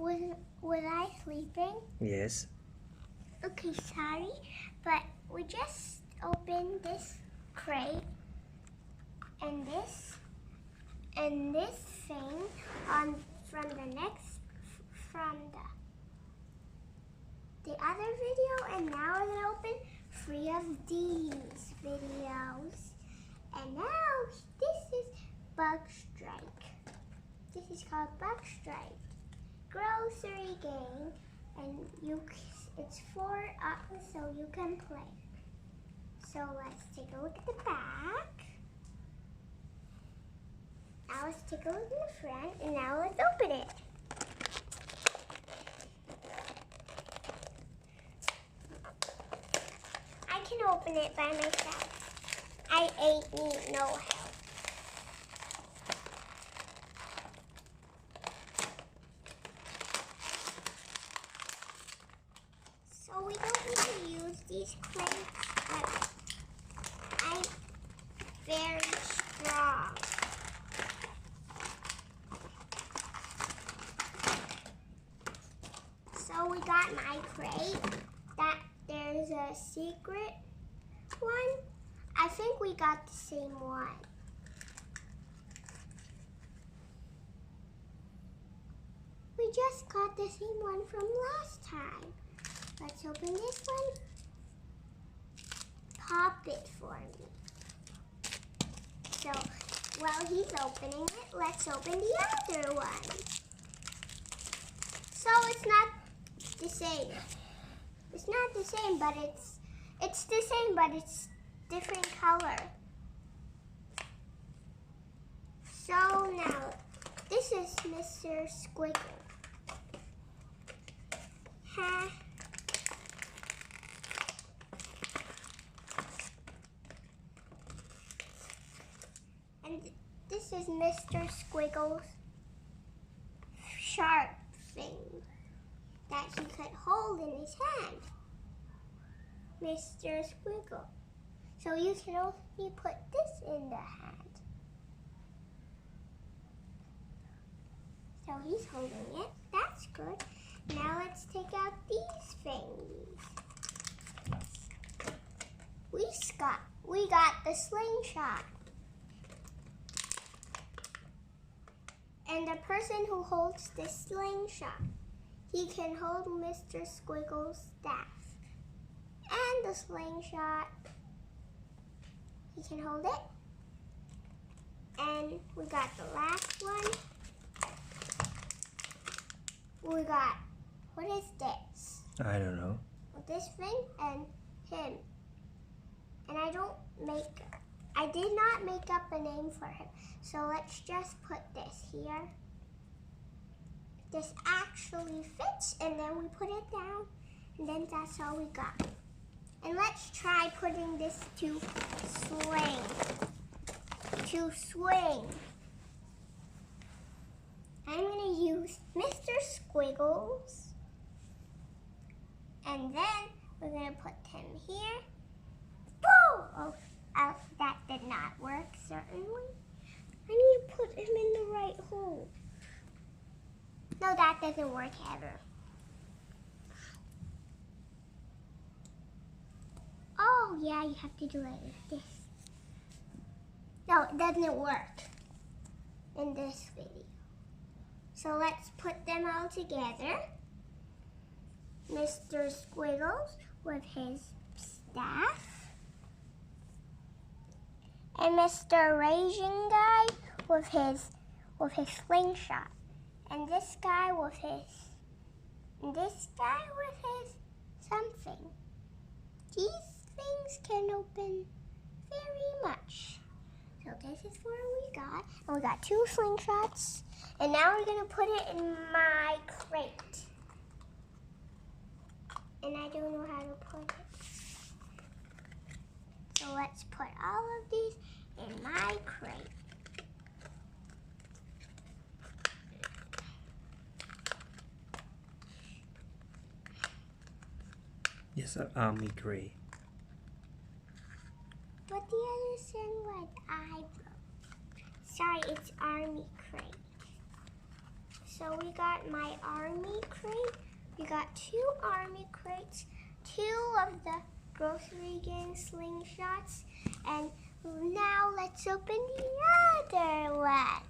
Was I sleeping? Yes. Okay, sorry, but we just opened this crate and this thing from the other video, and now we're gonna open 3 of these videos. And now this is Bug Strike. This is called Bug Strike Grocery Game, and it's 4 up, so you can play. So let's take a look at the back. Now let's take a look in the front, and now let's open it. I can open it by myself. I ain't need no help. So we don't need to use these crates, but I'm very strong. So we got my crate. There's a secret one. I think we got the same one. We just got the same one from last time. Let's open this one. Pop it for me. So, while he's opening it, let's open the other one. So it's not the same. It's not the same, but it's the same, but it's different color. So now, this is Mr. Squiggle. And this is Mr. Squiggle's sharp thing that he could hold in his hand. Mr. Squiggle. So you can only put this in the hand. So he's holding it. That's good. Now let's take out these things. We got the slingshot. And the person who holds the slingshot, he can hold Mr. Squiggle's staff. And the slingshot, he can hold it. And we got the last one. We got, what is this? I don't know. This thing and him. And I did not make up a name for him. So let's just put this here. This actually fits, and then we put it down, and then that's all we got. And let's try putting this to swing. I'm gonna use Mr. Squiggles, and then we're gonna put him here. Boom! Oh, that did not work, certainly. I need to put him in the right hole. No, that doesn't work ever. Oh, yeah, you have to do it like this. No, it doesn't work in this video. So let's put them all together. Mr. Squiggles with his staff. And Mr. Raging guy with his slingshot. And this guy with his something. These things can open very much. So this is what we got. And we got 2 slingshots. And now we're gonna put it in my crate. And I don't know how to put it. So let's put all of these in my crate. Yes, army gray. But the other thing like eyebrow. Sorry, it's army crate. So we got my army crate. We got 2 army crates, 2 of the grocery gang slingshots, and now let's open the other one.